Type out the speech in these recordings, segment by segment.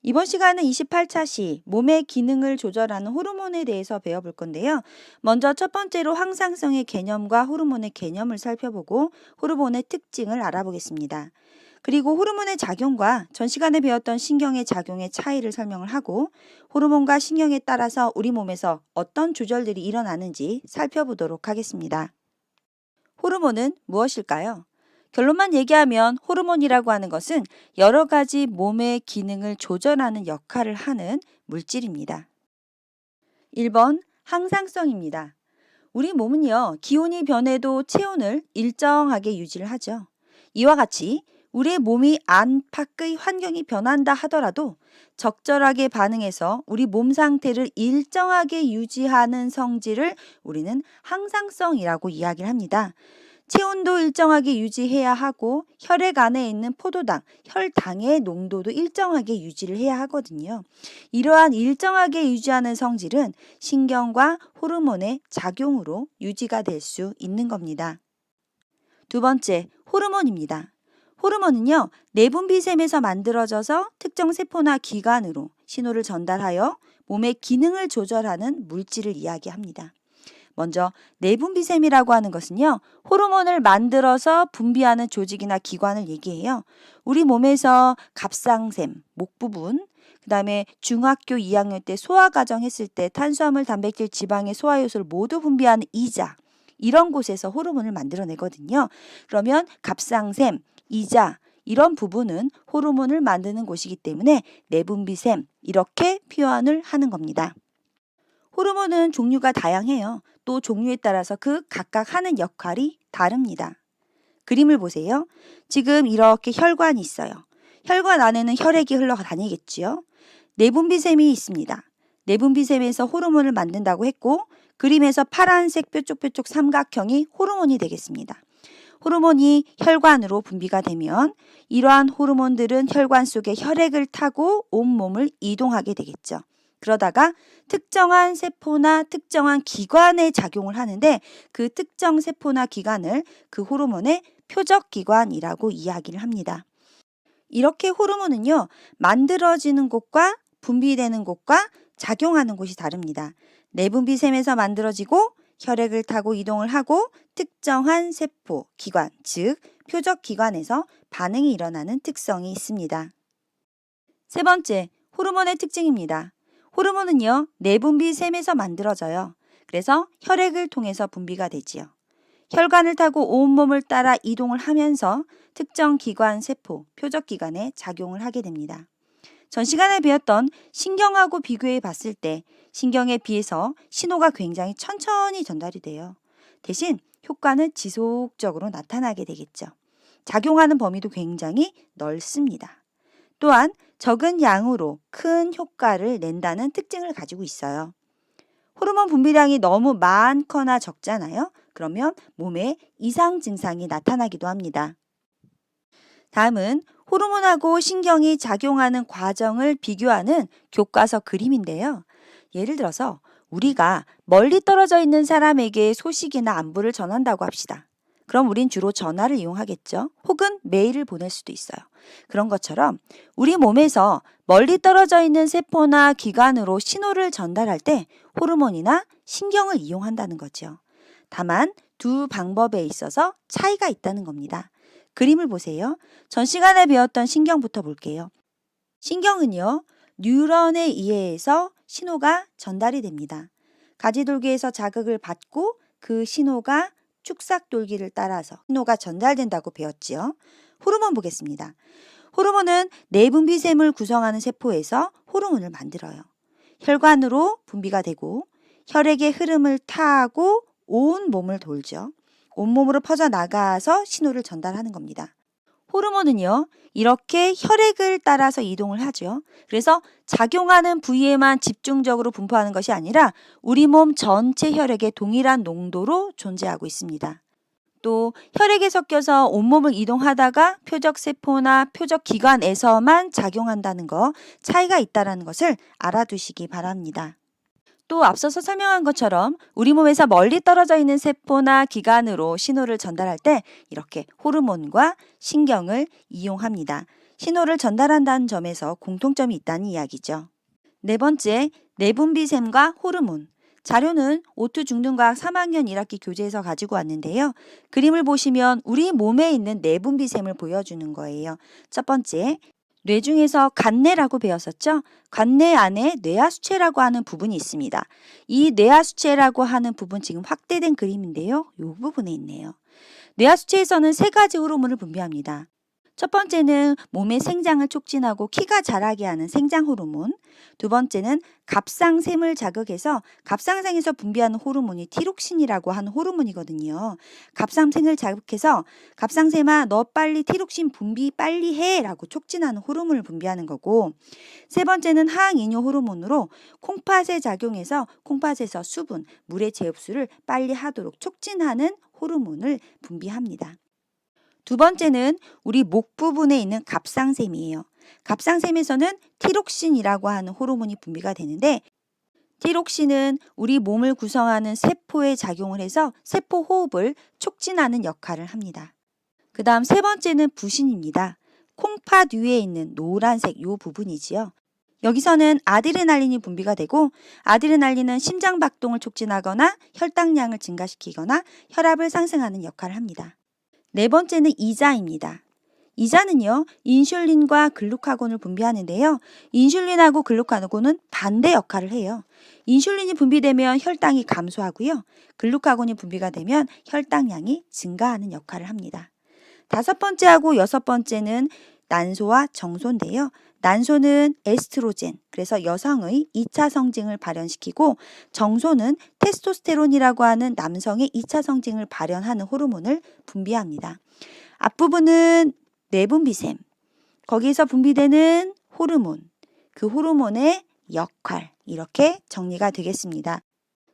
이번 시간은 28차 시 몸의 기능을 조절하는 호르몬에 대해서 배워볼 건데요. 먼저 첫 번째로 항상성의 개념과 호르몬의 개념을 살펴보고 호르몬의 특징을 알아보겠습니다. 그리고 호르몬의 작용과 전 시간에 배웠던 신경의 작용의 차이를 설명을 하고 호르몬과 신경에 따라서 우리 몸에서 어떤 조절들이 일어나는지 살펴보도록 하겠습니다. 호르몬은 무엇일까요? 결론만 얘기하면 호르몬이라고 하는 것은 여러 가지 몸의 기능을 조절하는 역할을 하는 물질입니다. 1번 항상성입니다. 우리 몸은요, 기온이 변해도 체온을 일정하게 유지를 하죠. 이와 같이 우리의 몸이 안팎의 환경이 변한다 하더라도 적절하게 반응해서 우리 몸 상태를 일정하게 유지하는 성질을 우리는 항상성이라고 이야기를 합니다. 체온도 일정하게 유지해야 하고 혈액 안에 있는 포도당, 혈당의 농도도 일정하게 유지를 해야 하거든요. 이러한 일정하게 유지하는 성질은 신경과 호르몬의 작용으로 유지가 될 수 있는 겁니다. 두 번째, 호르몬입니다. 호르몬은요, 내분비샘에서 만들어져서 특정 세포나 기관으로 신호를 전달하여 몸의 기능을 조절하는 물질을 이야기합니다. 먼저 내분비샘이라고 하는 것은요, 호르몬을 만들어서 분비하는 조직이나 기관을 얘기해요. 우리 몸에서 갑상샘, 목 부분, 그 다음에 중학교 2학년 때 소화과정 했을 때 탄수화물, 단백질, 지방의 소화효소를 모두 분비하는 이자, 이런 곳에서 호르몬을 만들어내거든요. 그러면 갑상샘, 이자, 이런 부분은 호르몬을 만드는 곳이기 때문에 내분비샘, 이렇게 표현을 하는 겁니다. 호르몬은 종류가 다양해요. 또 종류에 따라서 그 각각 하는 역할이 다릅니다. 그림을 보세요. 지금 이렇게 혈관이 있어요. 혈관 안에는 혈액이 흘러다니겠지요. 내분비샘이 있습니다. 내분비샘에서 호르몬을 만든다고 했고 그림에서 파란색 뾰족뾰족 삼각형이 호르몬이 되겠습니다. 호르몬이 혈관으로 분비가 되면 이러한 호르몬들은 혈관 속에 혈액을 타고 온몸을 이동하게 되겠죠. 그러다가 특정한 세포나 특정한 기관에 작용을 하는데 그 특정 세포나 기관을 그 호르몬의 표적기관이라고 이야기를 합니다. 이렇게 호르몬은요, 만들어지는 곳과 분비되는 곳과 작용하는 곳이 다릅니다. 내분비샘에서 만들어지고 혈액을 타고 이동을 하고 특정한 세포, 기관, 즉 표적기관에서 반응이 일어나는 특성이 있습니다. 세 번째, 호르몬의 특징입니다. 호르몬은요, 내분비샘에서 만들어져요. 그래서 혈액을 통해서 분비가 되지요. 혈관을 타고 온몸을 따라 이동을 하면서 특정 기관, 세포, 표적기관에 작용을 하게 됩니다. 전 시간에 배웠던 신경하고 비교해 봤을 때 신경에 비해서 신호가 굉장히 천천히 전달이 돼요. 대신 효과는 지속적으로 나타나게 되겠죠. 작용하는 범위도 굉장히 넓습니다. 또한 적은 양으로 큰 효과를 낸다는 특징을 가지고 있어요. 호르몬 분비량이 너무 많거나 적잖아요. 그러면 몸에 이상 증상이 나타나기도 합니다. 다음은 호르몬하고 신경이 작용하는 과정을 비교하는 교과서 그림인데요. 예를 들어서 우리가 멀리 떨어져 있는 사람에게 소식이나 안부를 전한다고 합시다. 그럼 우린 주로 전화를 이용하겠죠. 혹은 메일을 보낼 수도 있어요. 그런 것처럼 우리 몸에서 멀리 떨어져 있는 세포나 기관으로 신호를 전달할 때 호르몬이나 신경을 이용한다는 거죠. 다만 두 방법에 있어서 차이가 있다는 겁니다. 그림을 보세요. 전 시간에 배웠던 신경부터 볼게요. 신경은요, 뉴런에 의해서 신호가 전달이 됩니다. 가지돌기에서 자극을 받고 그 신호가 축삭돌기를 따라서 신호가 전달된다고 배웠지요. 호르몬 보겠습니다. 호르몬은 내분비샘을 구성하는 세포에서 호르몬을 만들어요. 혈관으로 분비가 되고 혈액의 흐름을 타고 온 몸을 돌죠. 온몸으로 퍼져나가서 신호를 전달하는 겁니다. 호르몬은요, 이렇게 혈액을 따라서 이동을 하죠. 그래서 작용하는 부위에만 집중적으로 분포하는 것이 아니라 우리 몸 전체 혈액에 동일한 농도로 존재하고 있습니다. 또 혈액에 섞여서 온몸을 이동하다가 표적세포나 표적기관에서만 작용한다는 거, 차이가 있다는 것을 알아두시기 바랍니다. 또 앞서서 설명한 것처럼 우리 몸에서 멀리 떨어져 있는 세포나 기관으로 신호를 전달할 때 이렇게 호르몬과 신경을 이용합니다. 신호를 전달한다는 점에서 공통점이 있다는 이야기죠. 네 번째, 내분비샘과 호르몬. 자료는 오투 중등과학 3학년 1학기 교재에서 가지고 왔는데요. 그림을 보시면 우리 몸에 있는 내분비샘을 보여주는 거예요. 첫 번째, 뇌 중에서 간내라고 배웠었죠? 간내 안에 뇌하수체라고 하는 부분이 있습니다. 이 뇌하수체라고 하는 부분 지금 확대된 그림인데요. 이 부분에 있네요. 뇌하수체에서는 세 가지 호르몬을 분비합니다. 첫 번째는 몸의 생장을 촉진하고 키가 자라게 하는 생장 호르몬. 두 번째는 갑상샘을 자극해서 갑상생에서 분비하는 호르몬이 티록신이라고 하는 호르몬이거든요. 갑상생을 자극해서 갑상샘아 너 빨리 티록신 분비 빨리 해 라고 촉진하는 호르몬을 분비하는 거고, 세 번째는 항이뇨 호르몬으로 콩팥에 작용해서 콩팥에서 수분, 물의 재흡수를 빨리 하도록 촉진하는 호르몬을 분비합니다. 두 번째는 우리 목 부분에 있는 갑상샘이에요. 갑상샘에서는 티록신이라고 하는 호르몬이 분비가 되는데, 티록신은 우리 몸을 구성하는 세포에 작용을 해서 세포 호흡을 촉진하는 역할을 합니다. 그 다음 세 번째는 부신입니다. 콩팥 위에 있는 노란색 이 부분이지요. 여기서는 아드레날린이 분비가 되고, 아드레날린은 심장 박동을 촉진하거나 혈당량을 증가시키거나 혈압을 상승하는 역할을 합니다. 네 번째는 이자입니다. 이자는요, 인슐린과 글루카곤을 분비하는데요. 인슐린하고 글루카곤은 반대 역할을 해요. 인슐린이 분비되면 혈당이 감소하고요. 글루카곤이 분비가 되면 혈당량이 증가하는 역할을 합니다. 다섯 번째하고 여섯 번째는 난소와 정소인데요. 난소는 에스트로겐, 그래서 여성의 2차 성징을 발현시키고, 정소는 테스토스테론이라고 하는 남성의 2차 성징을 발현하는 호르몬을 분비합니다. 앞부분은 내분비샘, 거기에서 분비되는 호르몬, 그 호르몬의 역할, 이렇게 정리가 되겠습니다.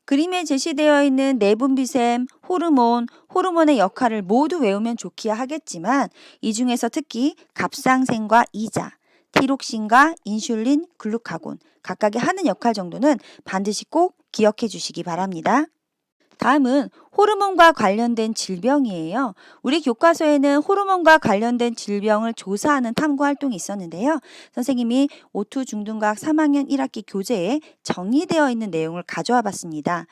그림에 제시되어 있는 내분비샘, 호르몬, 호르몬의 역할을 모두 외우면 좋기야 하겠지만, 이 중에서 특히 갑상샘과 이자, 티록신과 인슐린, 글루카곤 각각의 하는 역할 정도는 반드시 꼭 기억해 주시기 바랍니다. 다음은 호르몬과 관련된 질병이에요. 우리 교과서에는 호르몬과 관련된 질병을 조사하는 탐구 활동이 있었는데요. 선생님이 오투 중등과학 3학년 1학기 교재에 정리되어 있는 내용을 가져와 봤습니다.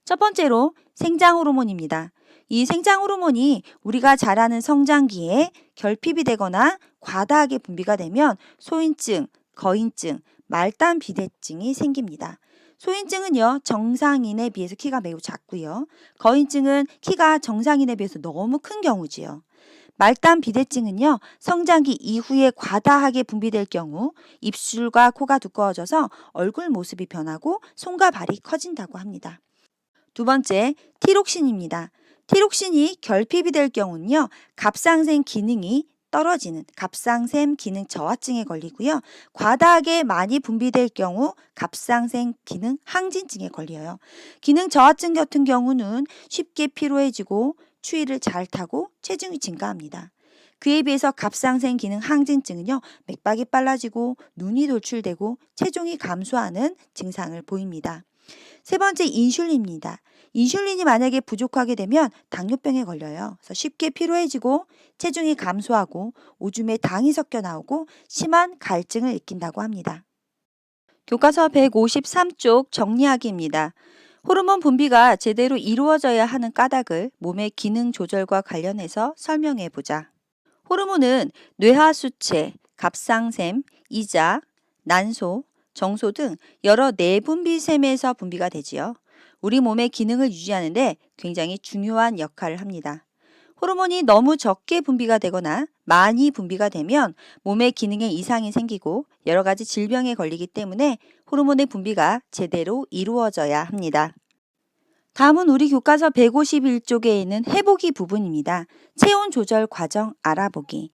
첫 번째로 생장 호르몬입니다. 이 생장 호르몬이 우리가 자라는 성장기에 결핍이 되거나 과다하게 분비가 되면 소인증, 거인증, 말단 비대증이 생깁니다. 소인증은요, 정상인에 비해서 키가 매우 작고요. 거인증은 키가 정상인에 비해서 너무 큰 경우지요. 말단 비대증은요, 성장기 이후에 과다하게 분비될 경우 입술과 코가 두꺼워져서 얼굴 모습이 변하고 손과 발이 커진다고 합니다. 두 번째, 티록신입니다. 티록신이 결핍이 될 경우는요, 갑상샘 기능이 떨어지는 갑상샘 기능 저하증에 걸리고요. 과다하게 많이 분비될 경우 갑상샘 기능 항진증에 걸려요. 기능 저하증 같은 경우는 쉽게 피로해지고 추위를 잘 타고 체중이 증가합니다. 그에 비해서 갑상샘 기능 항진증은요, 맥박이 빨라지고 눈이 돌출되고 체중이 감소하는 증상을 보입니다. 세 번째, 인슐린입니다. 인슐린이 만약에 부족하게 되면 당뇨병에 걸려요. 그래서 쉽게 피로해지고 체중이 감소하고 오줌에 당이 섞여 나오고 심한 갈증을 느낀다고 합니다. 교과서 153쪽 정리하기입니다. 호르몬 분비가 제대로 이루어져야 하는 까닭을 몸의 기능 조절과 관련해서 설명해 보자. 호르몬은 뇌하수체, 갑상샘, 이자, 난소, 정소 등 여러 내분비샘에서 분비가 되지요. 우리 몸의 기능을 유지하는데 굉장히 중요한 역할을 합니다. 호르몬이 너무 적게 분비가 되거나 많이 분비가 되면 몸의 기능에 이상이 생기고 여러 가지 질병에 걸리기 때문에 호르몬의 분비가 제대로 이루어져야 합니다. 다음은 우리 교과서 151쪽에 있는 해보기 부분입니다. 체온 조절 과정 알아보기.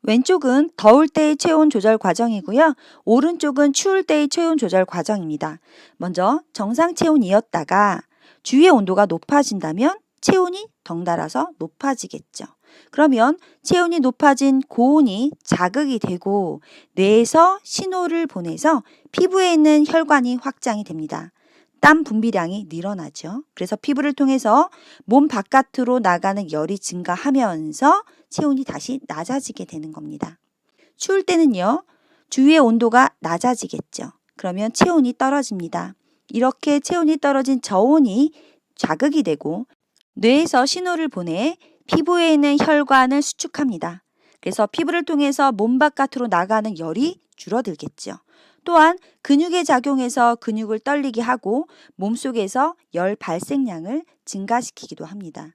왼쪽은 더울 때의 체온 조절 과정이고요. 오른쪽은 추울 때의 체온 조절 과정입니다. 먼저 정상 체온이었다가 주위의 온도가 높아진다면 체온이 덩달아서 높아지겠죠. 그러면 체온이 높아진 고온이 자극이 되고 뇌에서 신호를 보내서 피부에 있는 혈관이 확장이 됩니다. 땀 분비량이 늘어나죠. 그래서 피부를 통해서 몸 바깥으로 나가는 열이 증가하면서 체온이 다시 낮아지게 되는 겁니다. 추울 때는요. 주위의 온도가 낮아지겠죠. 그러면 체온이 떨어집니다. 이렇게 체온이 떨어진 저온이 자극이 되고 뇌에서 신호를 보내 피부에 있는 혈관을 수축합니다. 그래서 피부를 통해서 몸 바깥으로 나가는 열이 줄어들겠죠. 또한 근육의 작용에서 근육을 떨리게 하고 몸속에서 열 발생량을 증가시키기도 합니다.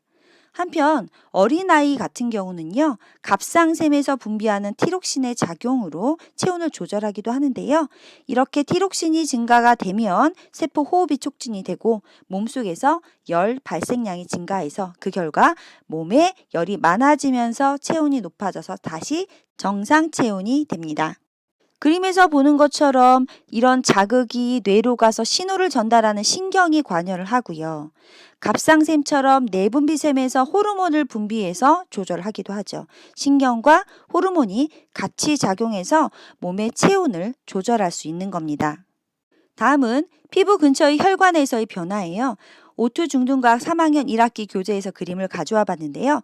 한편 어린아이 같은 경우는요. 갑상샘에서 분비하는 티록신의 작용으로 체온을 조절하기도 하는데요. 이렇게 티록신이 증가가 되면 세포 호흡이 촉진이 되고 몸속에서 열 발생량이 증가해서 그 결과 몸에 열이 많아지면서 체온이 높아져서 다시 정상 체온이 됩니다. 그림에서 보는 것처럼 이런 자극이 뇌로 가서 신호를 전달하는 신경이 관여를 하고요. 갑상샘처럼 내분비샘에서 호르몬을 분비해서 조절하기도 하죠. 신경과 호르몬이 같이 작용해서 몸의 체온을 조절할 수 있는 겁니다. 다음은 피부 근처의 혈관에서의 변화예요. 오투 중등과학 3학년 1학기 교재에서 그림을 가져와 봤는데요.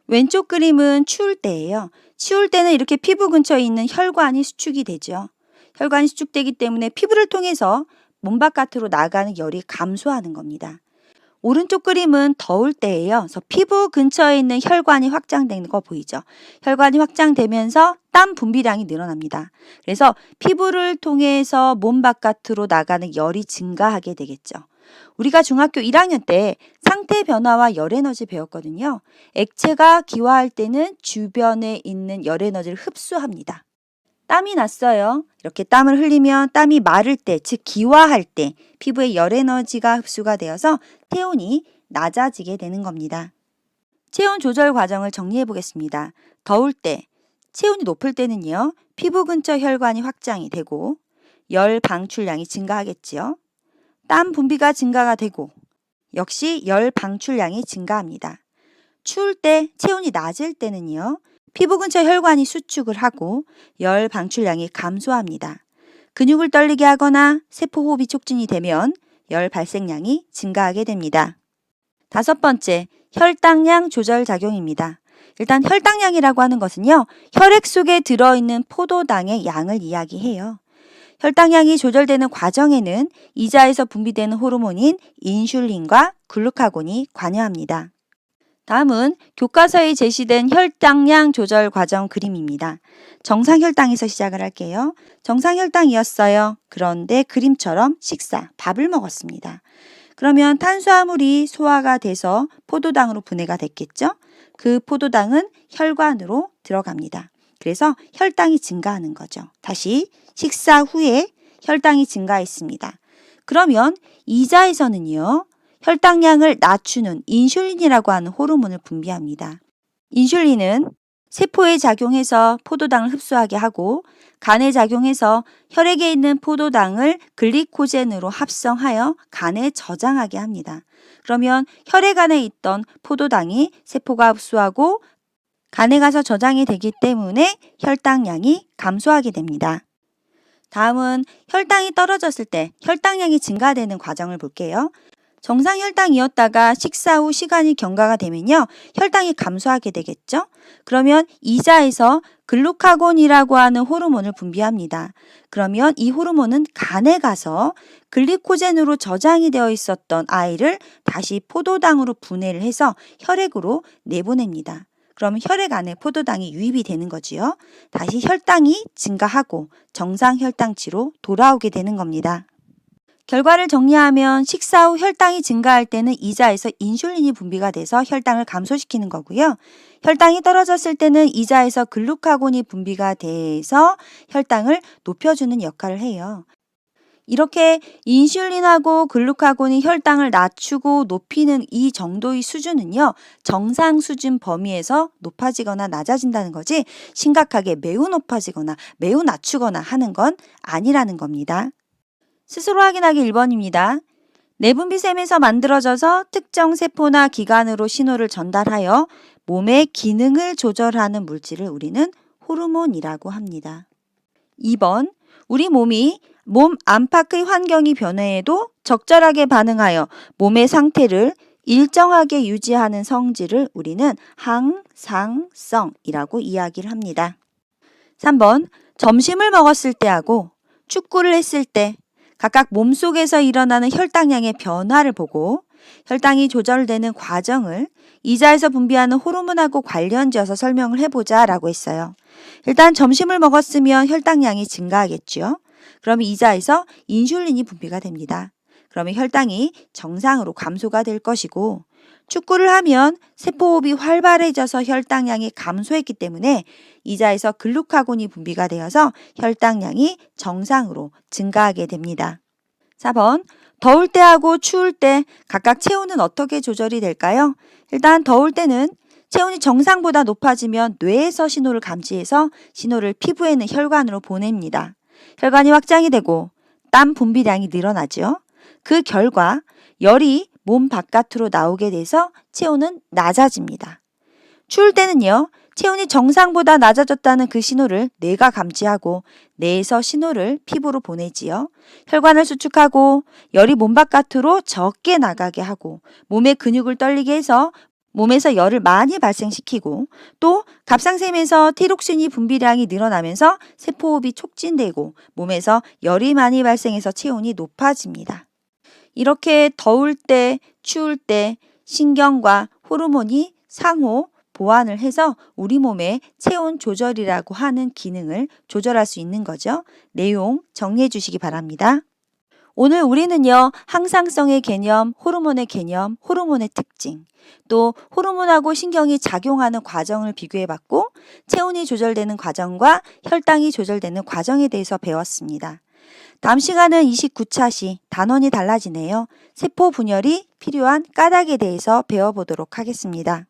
왼쪽 그림은 추울 때예요. 추울 때는 이렇게 피부 근처에 있는 혈관이 수축이 되죠. 혈관이 수축되기 때문에 피부를 통해서 몸 바깥으로 나가는 열이 감소하는 겁니다. 오른쪽 그림은 더울 때예요. 그래서 피부 근처에 있는 혈관이 확장되는 거 보이죠? 혈관이 확장되면서 땀 분비량이 늘어납니다. 그래서 피부를 통해서 몸 바깥으로 나가는 열이 증가하게 되겠죠. 우리가 중학교 1학년 때 상태 변화와 열 에너지 배웠거든요. 액체가 기화할 때는 주변에 있는 열 에너지를 흡수합니다. 땀이 났어요. 이렇게 땀을 흘리면 땀이 마를 때, 즉 기화할 때 피부에 열 에너지가 흡수가 되어서 체온이 낮아지게 되는 겁니다. 체온 조절 과정을 정리해 보겠습니다. 더울 때, 체온이 높을 때는요. 피부 근처 혈관이 확장이 되고 열 방출량이 증가하겠지요. 땀 분비가 증가가 되고 역시 열 방출량이 증가합니다. 추울 때 체온이 낮을 때는요. 피부 근처 혈관이 수축을 하고 열 방출량이 감소합니다. 근육을 떨리게 하거나 세포 호흡이 촉진이 되면 열 발생량이 증가하게 됩니다. 다섯 번째, 혈당량 조절 작용입니다. 일단 혈당량이라고 하는 것은요. 혈액 속에 들어있는 포도당의 양을 이야기해요. 혈당량이 조절되는 과정에는 이자에서 분비되는 호르몬인 인슐린과 글루카곤이 관여합니다. 다음은 교과서에 제시된 혈당량 조절 과정 그림입니다. 정상 혈당에서 시작을 할게요. 정상 혈당이었어요. 그런데 그림처럼 밥을 먹었습니다. 그러면 탄수화물이 소화가 돼서 포도당으로 분해가 됐겠죠? 그 포도당은 혈관으로 들어갑니다. 그래서 혈당이 증가하는 거죠. 다시 식사 후에 혈당이 증가했습니다. 그러면 이자에서는요. 혈당량을 낮추는 인슐린이라고 하는 호르몬을 분비합니다. 인슐린은 세포에 작용해서 포도당을 흡수하게 하고 간에 작용해서 혈액에 있는 포도당을 글리코젠으로 합성하여 간에 저장하게 합니다. 그러면 혈액 안에 있던 포도당이 세포가 흡수하고 간에 가서 저장이 되기 때문에 혈당량이 감소하게 됩니다. 다음은 혈당이 떨어졌을 때 혈당량이 증가되는 과정을 볼게요. 정상 혈당이었다가 식사 후 시간이 경과가 되면요. 혈당이 감소하게 되겠죠? 그러면 이자에서 글루카곤이라고 하는 호르몬을 분비합니다. 그러면 이 호르몬은 간에 가서 글리코젠으로 저장이 되어 있었던 아이를 다시 포도당으로 분해를 해서 혈액으로 내보냅니다. 그러면 혈액 안에 포도당이 유입이 되는 거지요. 다시 혈당이 증가하고 정상 혈당치로 돌아오게 되는 겁니다. 결과를 정리하면 식사 후 혈당이 증가할 때는 이자에서 인슐린이 분비가 돼서 혈당을 감소시키는 거고요. 혈당이 떨어졌을 때는 이자에서 글루카곤이 분비가 돼서 혈당을 높여주는 역할을 해요. 이렇게 인슐린하고 글루카곤이 혈당을 낮추고 높이는 이 정도의 수준은요. 정상 수준 범위에서 높아지거나 낮아진다는 거지 심각하게 매우 높아지거나 매우 낮추거나 하는 건 아니라는 겁니다. 스스로 확인하기 1번입니다. 내분비샘에서 만들어져서 특정 세포나 기관으로 신호를 전달하여 몸의 기능을 조절하는 물질을 우리는 호르몬이라고 합니다. 2번, 우리 몸이 몸 안팎의 환경이 변해도 적절하게 반응하여 몸의 상태를 일정하게 유지하는 성질을 우리는 항상성이라고 이야기를 합니다. 3번 점심을 먹었을 때하고 축구를 했을 때 각각 몸속에서 일어나는 혈당량의 변화를 보고 혈당이 조절되는 과정을 이자에서 분비하는 호르몬하고 관련지어서 설명을 해보자 라고 했어요. 일단 점심을 먹었으면 혈당량이 증가하겠죠. 그럼 이자에서 인슐린이 분비가 됩니다. 그러면 혈당이 정상으로 감소가 될 것이고 축구를 하면 세포호흡이 활발해져서 혈당량이 감소했기 때문에 이자에서 글루카곤이 분비가 되어서 혈당량이 정상으로 증가하게 됩니다. 4번 더울 때하고 추울 때 각각 체온은 어떻게 조절이 될까요? 일단 더울 때는 체온이 정상보다 높아지면 뇌에서 신호를 감지해서 신호를 피부에 있는 혈관으로 보냅니다. 혈관이 확장이 되고 땀 분비량이 늘어나죠. 그 결과 열이 몸 바깥으로 나오게 돼서 체온은 낮아집니다. 추울 때는요. 체온이 정상보다 낮아졌다는 그 신호를 뇌가 감지하고 뇌에서 신호를 피부로 보내지요. 혈관을 수축하고 열이 몸 바깥으로 적게 나가게 하고 몸의 근육을 떨리게 해서 몸에서 열을 많이 발생시키고 또 갑상샘에서 티록신이 분비량이 늘어나면서 세포호흡이 촉진되고 몸에서 열이 많이 발생해서 체온이 높아집니다. 이렇게 더울 때, 추울 때 신경과 호르몬이 상호 보완을 해서 우리 몸의 체온 조절이라고 하는 기능을 조절할 수 있는 거죠. 내용 정리해 주시기 바랍니다. 오늘 우리는요, 항상성의 개념, 호르몬의 개념, 호르몬의 특징, 또 호르몬하고 신경이 작용하는 과정을 비교해 봤고, 체온이 조절되는 과정과 혈당이 조절되는 과정에 대해서 배웠습니다. 다음 시간은 29차 시 단원이 달라지네요. 세포 분열이 필요한 까닭에 대해서 배워보도록 하겠습니다.